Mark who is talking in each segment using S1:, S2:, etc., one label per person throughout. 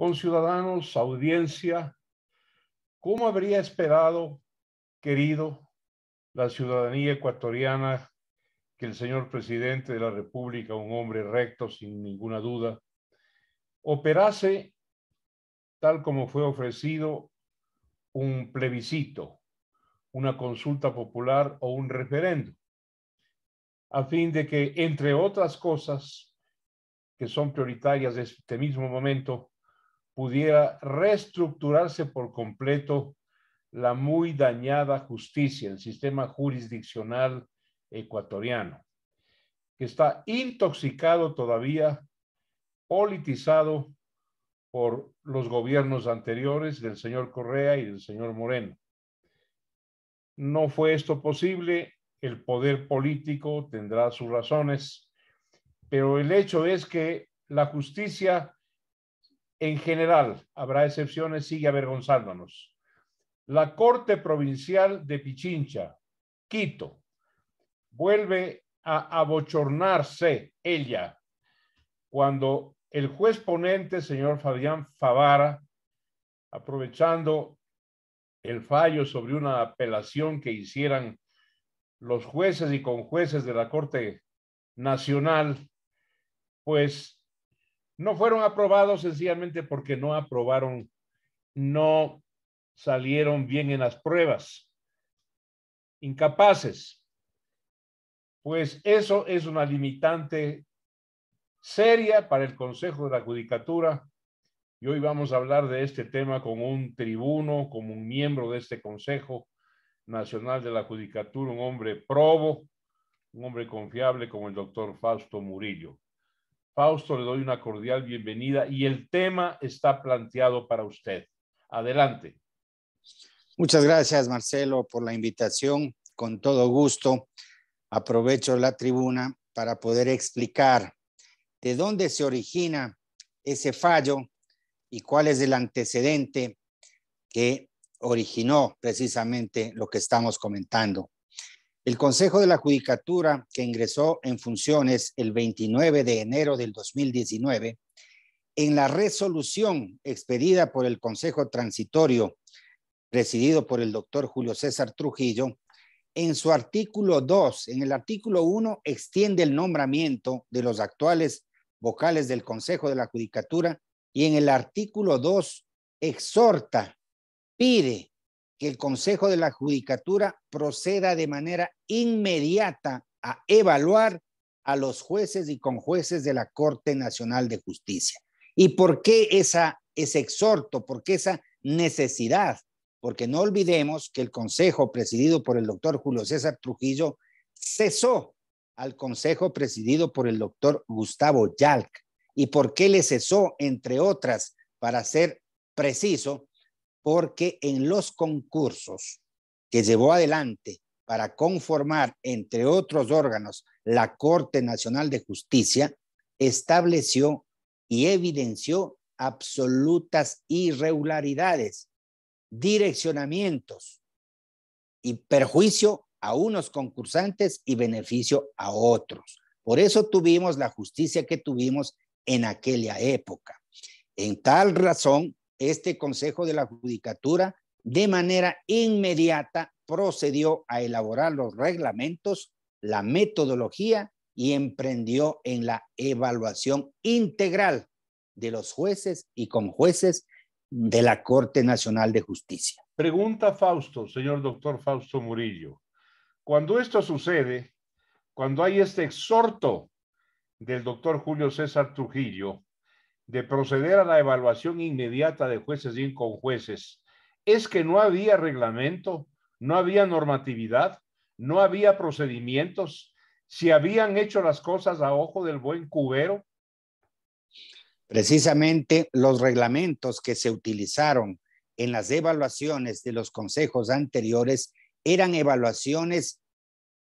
S1: Conciudadanos, audiencia, ¿cómo habría esperado, querido, la ciudadanía ecuatoriana que el señor presidente de la República, un hombre recto sin ninguna duda, operase tal como fue ofrecido un plebiscito, una consulta popular o un referendo, a fin de que, entre otras cosas que son prioritarias de este mismo momento, pudiera reestructurarse por completo la muy dañada justicia, el sistema jurisdiccional ecuatoriano, que está intoxicado todavía, politizado por los gobiernos anteriores del señor Correa y del señor Moreno. No fue esto posible, el poder político tendrá sus razones, pero el hecho es que la justicia en general, habrá excepciones, sigue avergonzándonos. La Corte Provincial de Pichincha, Quito, vuelve a abochornarse ella cuando el juez ponente, señor Fabián Favara, aprovechando el fallo sobre una apelación que hicieran los jueces y conjueces de la Corte Nacional, pues no fueron aprobados sencillamente porque no aprobaron, no salieron bien en las pruebas, incapaces. Pues eso es una limitante seria para el Consejo de la Judicatura, y hoy vamos a hablar de este tema con un tribuno, como un miembro de este Consejo Nacional de la Judicatura, un hombre probo, un hombre confiable como el doctor Fausto Murillo. Fausto, le doy una cordial bienvenida y el tema está planteado para usted. Adelante.
S2: Muchas gracias, Marcelo, por la invitación. Con todo gusto, aprovecho la tribuna para poder explicar de dónde se origina ese fallo y cuál es el antecedente que originó precisamente lo que estamos comentando. El Consejo de la Judicatura, que ingresó en funciones el 29 de enero del 2019, en la resolución expedida por el Consejo Transitorio, presidido por el doctor Julio César Trujillo, en su artículo 2, en el artículo 1, extiende el nombramiento de los actuales vocales del Consejo de la Judicatura y en el artículo 2 exhorta, pide que el Consejo de la Judicatura proceda de manera inmediata a evaluar a los jueces y conjueces de la Corte Nacional de Justicia. ¿Y por qué ese exhorto? ¿Por qué esa necesidad? Porque no olvidemos que el Consejo presidido por el doctor Julio César Trujillo cesó al Consejo presidido por el doctor Gustavo Yalc. ¿Y por qué le cesó? Entre otras, para ser preciso, porque en los concursos que llevó adelante para conformar, entre otros órganos, la Corte Nacional de Justicia, estableció y evidenció absolutas irregularidades, direccionamientos y perjuicio a unos concursantes y beneficio a otros. Por eso tuvimos la justicia que tuvimos en aquella época. En tal razón, este Consejo de la Judicatura de manera inmediata procedió a elaborar los reglamentos, la metodología y emprendió en la evaluación integral de los jueces y conjueces de la Corte Nacional de Justicia.
S1: Pregunta Fausto, señor doctor Fausto Murillo. Cuando esto sucede, cuando hay este exhorto del doctor Julio César Trujillo de proceder a la evaluación inmediata de jueces y conjueces, ¿es que no había reglamento, no había normatividad, no había procedimientos, si habían hecho las cosas a ojo del buen cubero?
S2: Precisamente los reglamentos que se utilizaron en las evaluaciones de los consejos anteriores eran evaluaciones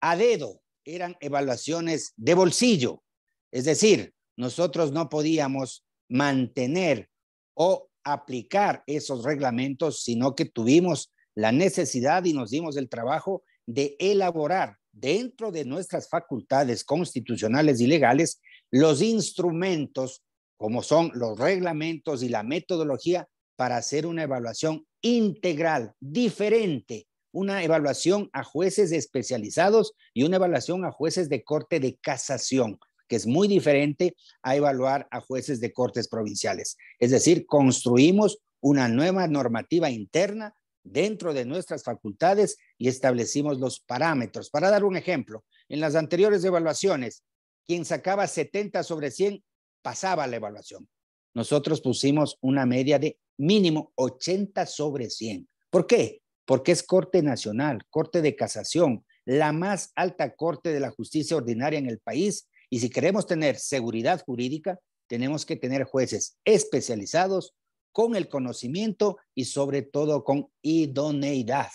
S2: a dedo, eran evaluaciones de bolsillo. Es decir, nosotros no podíamos mantener o aplicar esos reglamentos, sino que tuvimos la necesidad y nos dimos el trabajo de elaborar dentro de nuestras facultades constitucionales y legales los instrumentos como son los reglamentos y la metodología para hacer una evaluación integral, diferente, una evaluación a jueces especializados y una evaluación a jueces de corte de casación, que es muy diferente a evaluar a jueces de cortes provinciales. Es decir, construimos una nueva normativa interna dentro de nuestras facultades y establecimos los parámetros. Para dar un ejemplo, en las anteriores evaluaciones, quien sacaba 70 sobre 100 pasaba la evaluación. Nosotros pusimos una media de mínimo 80 sobre 100. ¿Por qué? Porque es Corte Nacional, Corte de Casación, la más alta corte de la justicia ordinaria en el país. Y si queremos tener seguridad jurídica, tenemos que tener jueces especializados con el conocimiento y sobre todo con idoneidad,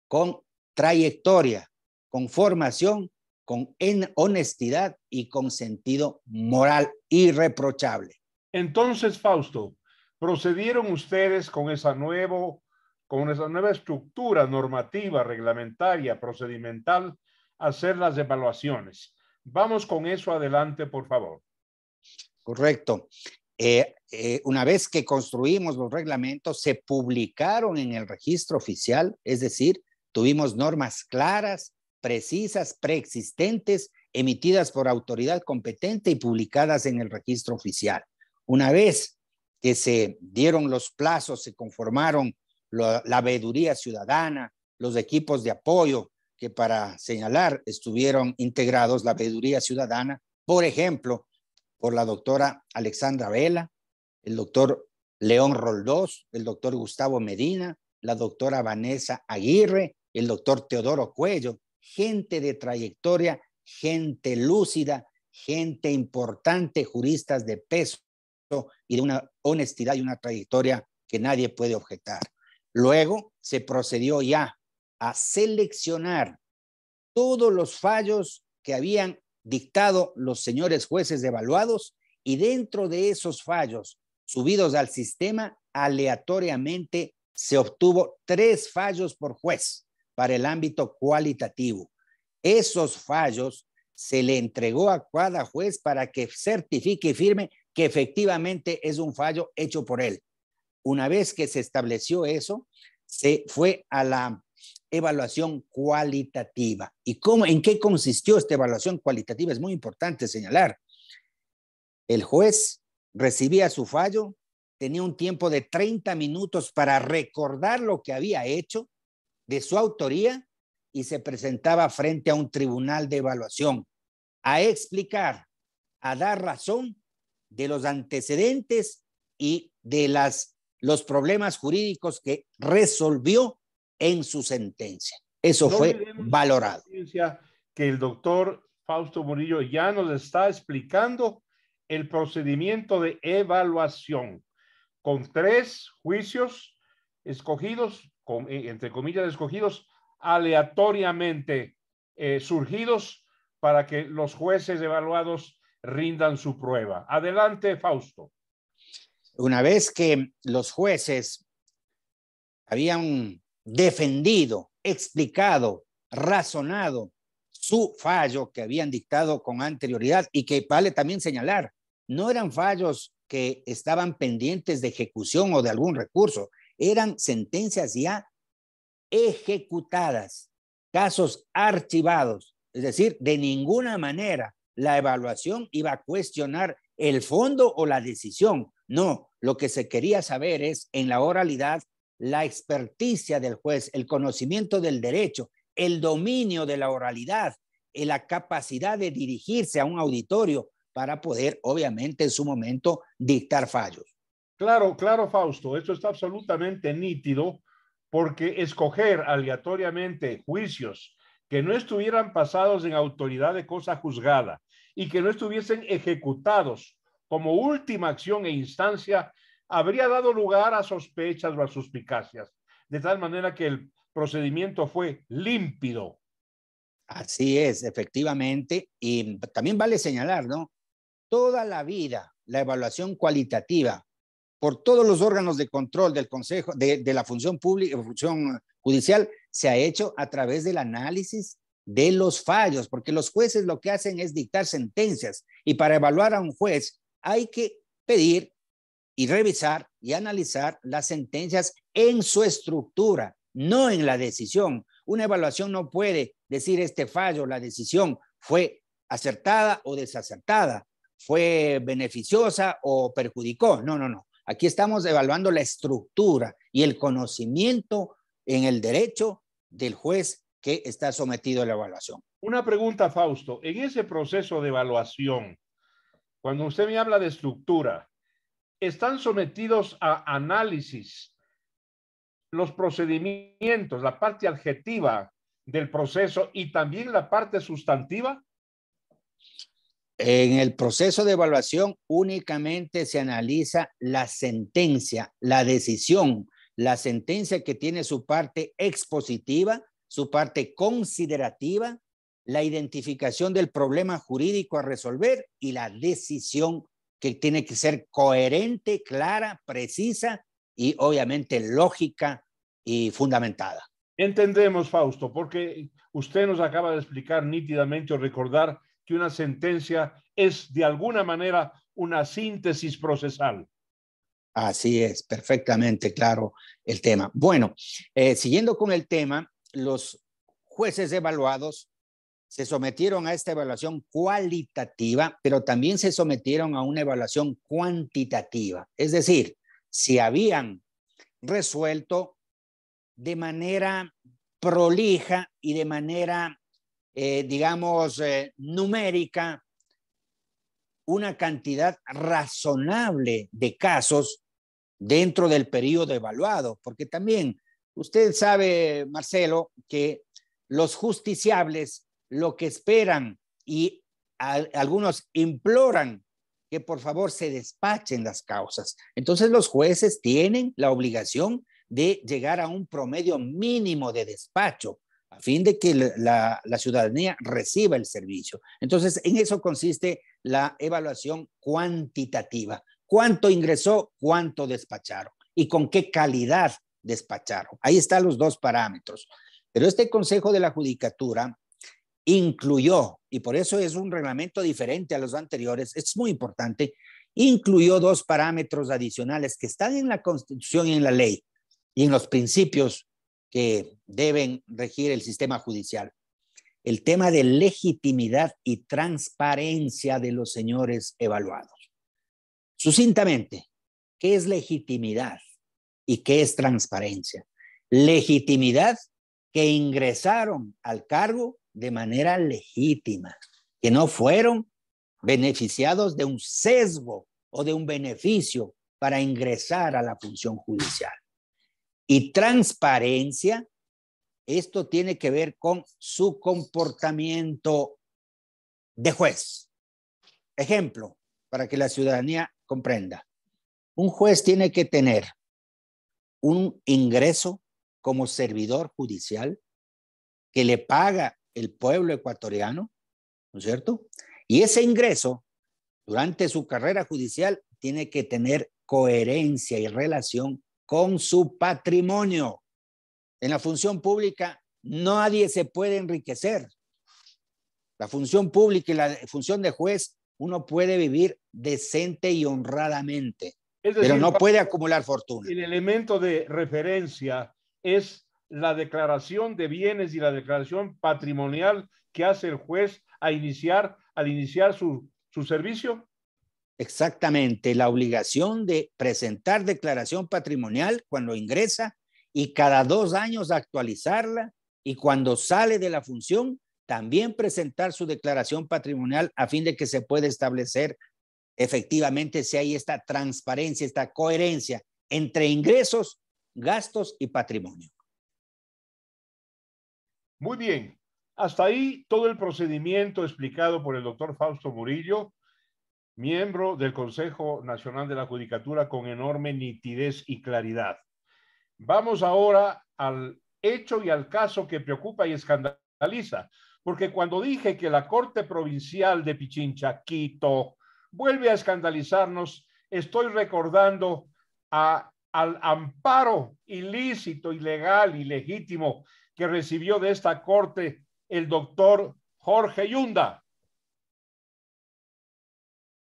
S2: con trayectoria, con formación, con honestidad y con sentido moral irreprochable.
S1: Entonces, Fausto, procedieron ustedes con esa nueva estructura normativa, reglamentaria, procedimental, a hacer las evaluaciones. Vamos con eso adelante, por favor.
S2: Correcto. Una vez que construimos los reglamentos, se publicaron en el registro oficial, es decir, tuvimos normas claras, precisas, preexistentes, emitidas por autoridad competente y publicadas en el registro oficial. Una vez que se dieron los plazos, se conformaron la veeduría ciudadana, los equipos de apoyo, que para señalar estuvieron integrados la veeduría ciudadana, por ejemplo, por la doctora Alexandra Vela, el doctor León Roldós, el doctor Gustavo Medina, la doctora Vanessa Aguirre, el doctor Teodoro Cuello, gente de trayectoria, gente lúcida, gente importante, juristas de peso y de una honestidad y una trayectoria que nadie puede objetar. Luego se procedió ya a seleccionar todos los fallos que habían dictado los señores jueces evaluados y dentro de esos fallos subidos al sistema, aleatoriamente se obtuvo 3 fallos por juez para el ámbito cualitativo. Esos fallos se le entregó a cada juez para que certifique y firme que efectivamente es un fallo hecho por él. Una vez que se estableció eso, se fue a la evaluación cualitativa. ¿Y en qué consistió esta evaluación cualitativa? Es muy importante señalar. El juez recibía su fallo, tenía un tiempo de 30 minutos para recordar lo que había hecho de su autoría y se presentaba frente a un tribunal de evaluación a explicar, a dar razón de los antecedentes y de los problemas jurídicos que resolvió en su sentencia. Eso no fue valorado.
S1: Que el doctor Fausto Murillo ya nos está explicando el procedimiento de evaluación con 3 juicios escogidos, entre comillas escogidos, aleatoriamente surgidos para que los jueces evaluados rindan su prueba. Adelante, Fausto.
S2: Una vez que los jueces habían defendido, explicado, razonado su fallo que habían dictado con anterioridad y que vale también señalar, no eran fallos que estaban pendientes de ejecución o de algún recurso, eran sentencias ya ejecutadas, casos archivados, es decir, de ninguna manera la evaluación iba a cuestionar el fondo o la decisión. No, lo que se quería saber es en la oralidad la experticia del juez, el conocimiento del derecho, el dominio de la oralidad, la capacidad de dirigirse a un auditorio para poder, obviamente, en su momento, dictar fallos.
S1: Claro, claro, Fausto, esto está absolutamente nítido porque escoger aleatoriamente juicios que no estuvieran pasados en autoridad de cosa juzgada y que no estuviesen ejecutados como última acción e instancia habría dado lugar a sospechas o a suspicacias, de tal manera que el procedimiento fue límpido.
S2: Así es, efectivamente, y también vale señalar, ¿no? Toda la vida, la evaluación cualitativa por todos los órganos de control del Consejo, de la función pública, función judicial, se ha hecho a través del análisis de los fallos, porque los jueces lo que hacen es dictar sentencias, y para evaluar a un juez hay que pedir y revisar y analizar las sentencias en su estructura, no en la decisión. Una evaluación no puede decir este fallo, la decisión fue acertada o desacertada, fue beneficiosa o perjudicó. No, no, no. Aquí estamos evaluando la estructura y el conocimiento en el derecho del juez que está sometido a la evaluación.
S1: Una pregunta, Fausto. En ese proceso de evaluación, cuando usted me habla de estructura, ¿están sometidos a análisis los procedimientos, la parte adjetiva del proceso y también la parte sustantiva?
S2: En el proceso de evaluación únicamente se analiza la sentencia, la decisión, la sentencia que tiene su parte expositiva, su parte considerativa, la identificación del problema jurídico a resolver y la decisión que tiene que ser coherente, clara, precisa y obviamente lógica y fundamentada.
S1: Entendemos, Fausto, porque usted nos acaba de explicar nítidamente o recordar que una sentencia es de alguna manera una síntesis procesal.
S2: Así es, perfectamente claro el tema. Bueno, siguiendo con el tema, los jueces evaluados se sometieron a esta evaluación cualitativa, pero también se sometieron a una evaluación cuantitativa. Es decir, si habían resuelto de manera prolija y de manera, numérica, una cantidad razonable de casos dentro del periodo evaluado, porque también usted sabe, Marcelo, que los justiciables lo que esperan y algunos imploran que por favor se despachen las causas. Entonces los jueces tienen la obligación de llegar a un promedio mínimo de despacho a fin de que la ciudadanía reciba el servicio. Entonces, en eso consiste la evaluación cuantitativa. ¿Cuánto ingresó? ¿Cuánto despacharon? ¿Y con qué calidad despacharon? Ahí están los dos parámetros. Pero este Consejo de la Judicatura incluyó, y por eso es un reglamento diferente a los anteriores, es muy importante, incluyó dos parámetros adicionales que están en la Constitución y en la ley y en los principios que deben regir el sistema judicial. El tema de legitimidad y transparencia de los señores evaluados. Sucintamente, ¿qué es legitimidad y qué es transparencia? Legitimidad, que ingresaron al cargo de manera legítima, que no fueron beneficiados de un sesgo o de un beneficio para ingresar a la función judicial. Y transparencia, esto tiene que ver con su comportamiento de juez. Ejemplo, para que la ciudadanía comprenda. Un juez tiene que tener un ingreso como servidor judicial que le paga el pueblo ecuatoriano, ¿no es cierto? Y ese ingreso durante su carrera judicial tiene que tener coherencia y relación con su patrimonio. En la función pública nadie se puede enriquecer. La función pública y la función de juez, uno puede vivir decente y honradamente,
S1: Es decir,
S2: pero no puede acumular fortuna.
S1: El elemento de referencia es la declaración de bienes y la declaración patrimonial que hace el juez al iniciar su servicio.
S2: Exactamente, la obligación de presentar declaración patrimonial cuando ingresa y cada 2 años actualizarla, y cuando sale de la función también presentar su declaración patrimonial a fin de que se pueda establecer efectivamente si hay esta transparencia, esta coherencia entre ingresos, gastos y patrimonio.
S1: Muy bien, hasta ahí todo el procedimiento explicado por el doctor Fausto Murillo, miembro del Consejo Nacional de la Judicatura, con enorme nitidez y claridad. Vamos ahora al hecho y al caso que preocupa y escandaliza, porque cuando dije que la Corte Provincial de Pichincha, Quito, vuelve a escandalizarnos, estoy recordando al amparo ilícito, ilegal, ilegítimo que recibió de esta Corte el doctor Jorge Yunda.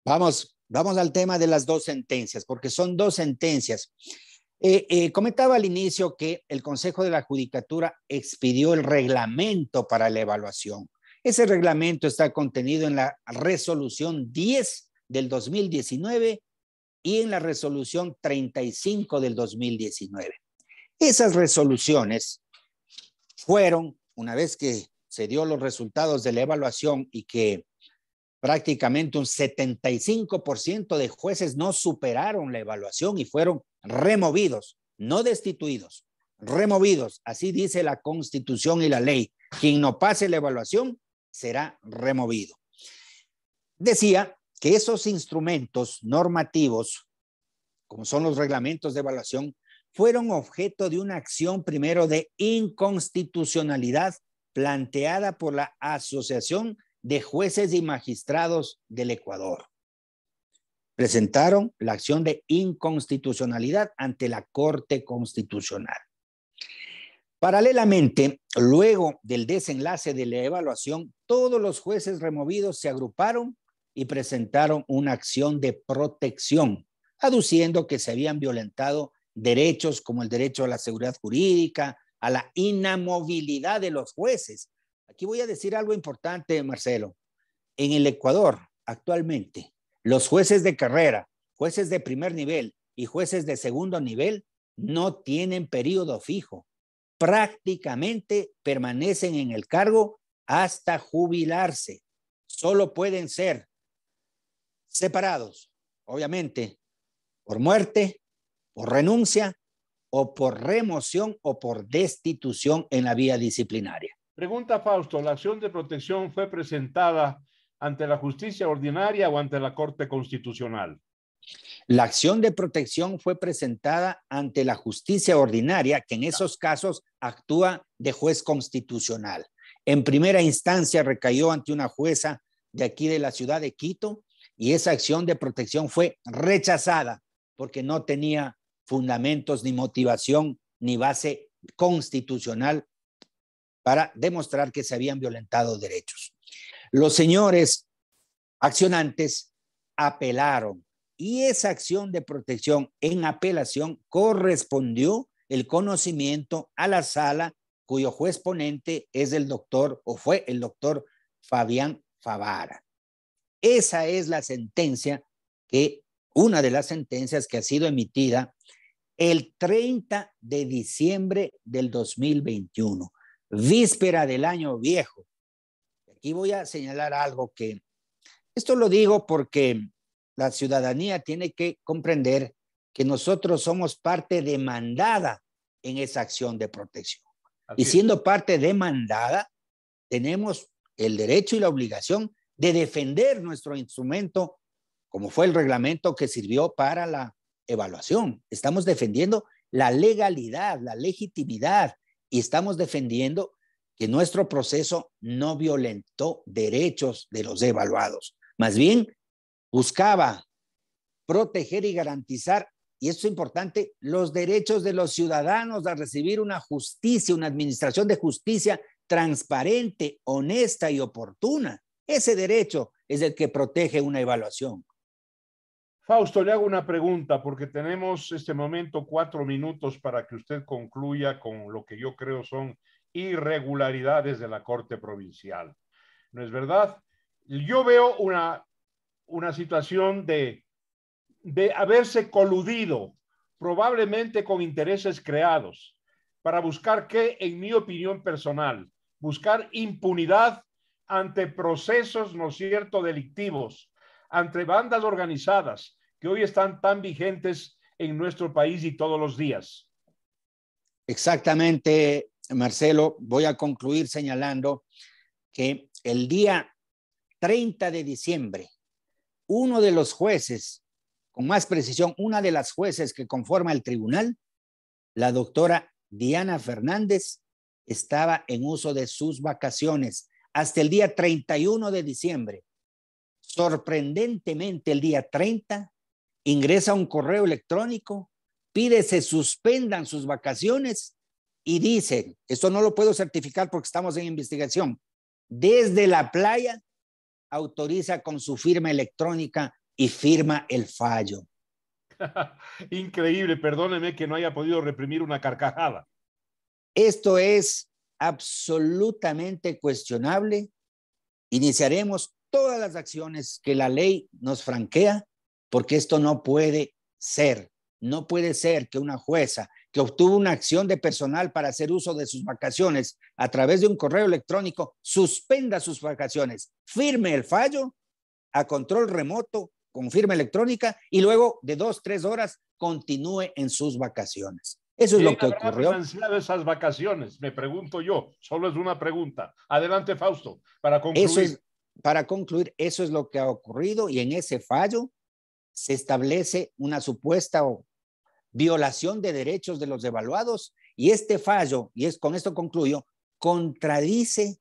S2: Vamos Vamos al tema de las dos sentencias, porque son dos sentencias. Comentaba al inicio que el Consejo de la Judicatura expidió el reglamento para la evaluación. Ese reglamento está contenido en la resolución 10 del 2019 y en la resolución 35 del 2019. Esas resoluciones fueron, una vez que se dio los resultados de la evaluación y que prácticamente un 75% de jueces no superaron la evaluación y fueron removidos, no destituidos, removidos. Así dice la Constitución y la ley. Quien no pase la evaluación será removido. Decía que esos instrumentos normativos, como son los reglamentos de evaluación, fueron objeto de una acción primero de inconstitucionalidad planteada por la Asociación de Jueces y Magistrados del Ecuador. Presentaron la acción de inconstitucionalidad ante la Corte Constitucional. Paralelamente, luego del desenlace de la evaluación, todos los jueces removidos se agruparon y presentaron una acción de protección, aduciendo que se habían violentado derechos como el derecho a la seguridad jurídica, a la inamovilidad de los jueces. Aquí voy a decir algo importante, Marcelo. En el Ecuador, actualmente, los jueces de carrera, jueces de primer nivel y jueces de segundo nivel no tienen periodo fijo. Prácticamente permanecen en el cargo hasta jubilarse. Solo pueden ser separados, obviamente, por muerte, por renuncia o por remoción o por destitución en la vía disciplinaria.
S1: Pregunta Fausto, ¿la acción de protección fue presentada ante la justicia ordinaria o ante la Corte Constitucional?
S2: La acción de protección fue presentada ante la justicia ordinaria, que en esos casos actúa de juez constitucional. En primera instancia recayó ante una jueza de aquí de la ciudad de Quito y esa acción de protección fue rechazada porque no tenía fundamentos ni motivación ni base constitucional para demostrar que se habían violentado derechos. Los señores accionantes apelaron y esa acción de protección en apelación correspondió el conocimiento a la sala cuyo juez ponente es el doctor o fue el doctor Fabián Favara. Esa es la sentencia una de las sentencias que ha sido emitida el 30 de diciembre del 2021, víspera del año viejo. Aquí voy a señalar algo que, esto lo digo porque la ciudadanía tiene que comprender que nosotros somos parte demandada en esa acción de protección. Y siendo parte demandada, tenemos el derecho y la obligación de defender nuestro instrumento, como fue el reglamento que sirvió para la evaluación. Estamos defendiendo la legalidad, la legitimidad, y estamos defendiendo que nuestro proceso no violentó derechos de los evaluados. Más bien, buscaba proteger y garantizar, y esto es importante, los derechos de los ciudadanos a recibir una justicia, una administración de justicia transparente, honesta y oportuna. Ese derecho es el que protege una evaluación.
S1: Fausto, le hago una pregunta porque tenemos este momento 4 minutos para que usted concluya con lo que yo creo son irregularidades de la Corte Provincial. ¿No es verdad? Yo veo una situación de haberse coludido, probablemente con intereses creados, para buscar que, en mi opinión personal, buscar impunidad ante procesos, ¿no es cierto?, delictivos, ante bandas organizadas que hoy están tan vigentes en nuestro país y todos los días.
S2: Exactamente, Marcelo. Voy a concluir señalando que el día 30 de diciembre, uno de los jueces, con más precisión, una de las jueces que conforma el tribunal, la doctora Diana Fernández, estaba en uso de sus vacaciones hasta el día 31 de diciembre. Sorprendentemente, el día 30, ingresa un correo electrónico, pide se suspendan sus vacaciones y dice, esto no lo puedo certificar porque estamos en investigación, desde la playa autoriza con su firma electrónica y firma el fallo.
S1: Increíble, perdóneme que no haya podido reprimir una carcajada.
S2: Esto es absolutamente cuestionable. Iniciaremos todas las acciones que la ley nos franquea, porque esto no puede ser. No puede ser que una jueza que obtuvo una acción de personal para hacer uso de sus vacaciones a través de un correo electrónico suspenda sus vacaciones, firme el fallo a control remoto con firma electrónica y luego de 2-3 horas continúe en sus vacaciones. Eso es lo que ocurrió.
S1: ¿Quién habrá financiado esas vacaciones? Me pregunto yo. Solo es una pregunta. Adelante, Fausto, para concluir.
S2: Para concluir, eso es lo que ha ocurrido y en ese fallo se establece una supuesta violación de derechos de los evaluados y este fallo, con esto concluyo, contradice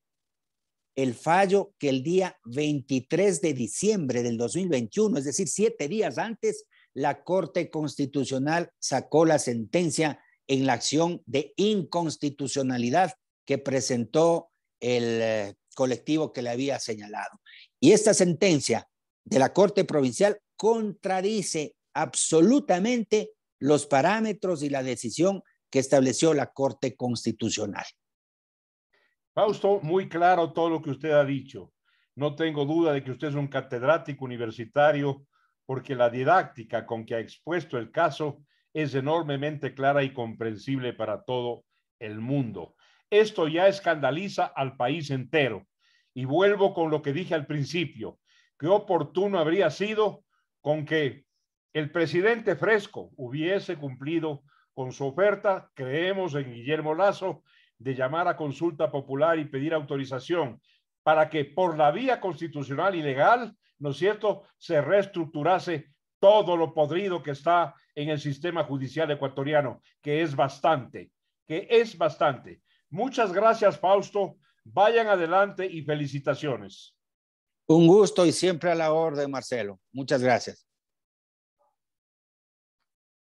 S2: el fallo que el día 23 de diciembre del 2021, es decir, 7 días antes, la Corte Constitucional sacó la sentencia en la acción de inconstitucionalidad que presentó el colectivo que le había señalado. Y esta sentencia de la Corte Provincial contradice absolutamente los parámetros y la decisión que estableció la Corte Constitucional.
S1: Fausto, muy claro todo lo que usted ha dicho. No tengo duda de que usted es un catedrático universitario porque la didáctica con que ha expuesto el caso es enormemente clara y comprensible para todo el mundo. Esto ya escandaliza al país entero. Y vuelvo con lo que dije al principio. Qué oportuno habría sido con que el presidente Fresco hubiese cumplido con su oferta, creemos en Guillermo Lasso, de llamar a consulta popular y pedir autorización para que por la vía constitucional y legal, ¿no es cierto?, se reestructurase todo lo podrido que está en el sistema judicial ecuatoriano, que es bastante. Muchas gracias, Fausto. Vayan adelante y felicitaciones.
S2: Un gusto y siempre a la orden, Marcelo. Muchas gracias.